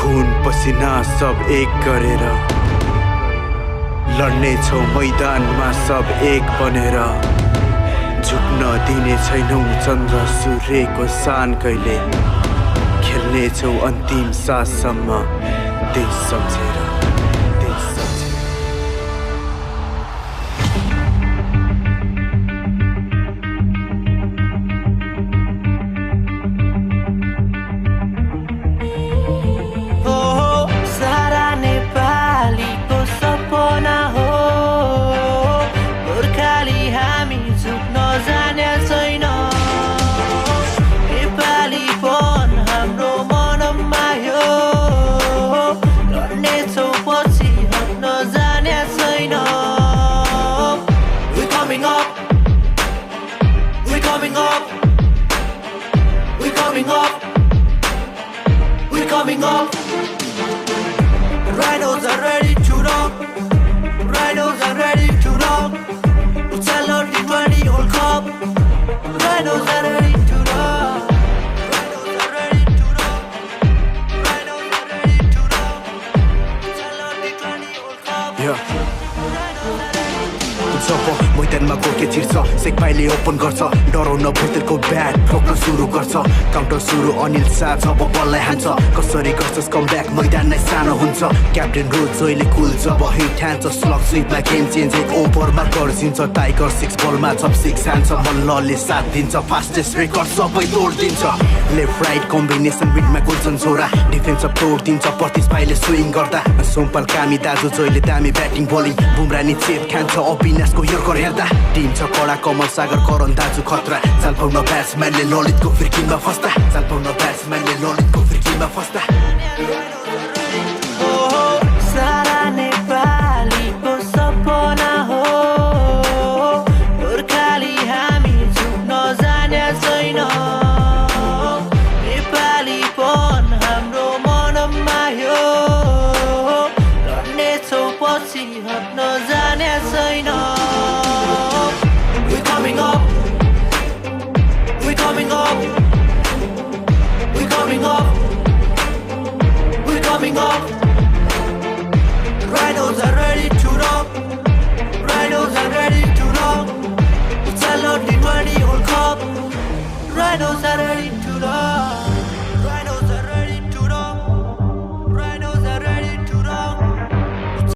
खून पसिना सब एक गरेर लड्ने छौ मैदानमा सब एक बनेर झुक्न दिने छैनौ चन्द्र सूर्यको सान कहिले खेल्ने छौ अन्तिम साससम्म देश सम्झेर Coming up, rhinos are ready to rock. Rhinos are ready to rock. Tell out the money all cup. Rhinos are ready to rock. Rhinos are ready to rock. Rhinos are ready to rock. Tell out the money all cup. Yeah. जब मैदानमा गोर्खे छिर्छ सेकपाइले open गर्छ डराउन भुतेरको bat ठोक्न सुरु गर्छ counter सुरु अनिल शाह जब बललाई हान्छ कसरी गर्छस् कमब्याक मैदान नै सानो हुन्छ क्याप्टेन रोज जहिले कुल जब हिट हान्छ स्लग स्विपमा गेम चेन्ज एक ओभरमा गर्जिन्छ टाइगर 6 बलमा छप 6 हान्छ मल्लले साथ दिन्छ फास्टेस्ट रेकर्ड सबै तोड्दिन्छ लेफ्ट राइट कम्बिनेसन मिडमा गोल्छन् छोरा डिफेन्स तोड्दिन्छ प्रतिस्पाइले स्विङ गर्दा सोमपाल कामी दाजु जहिले दामी ब्याटिङ बोलिङ बुमरा नि चेप खान्छ अविनाशको यर्कर हेर्दा टिम छ कडा कमल सागर करण दाजु खतरा चाल पाउन ब्याट्सम्यानले ललितको फिर्कीमा फस्दा चाल पाउन ब्याट्सम्यानले ललितको फिर्कीमा फस्दा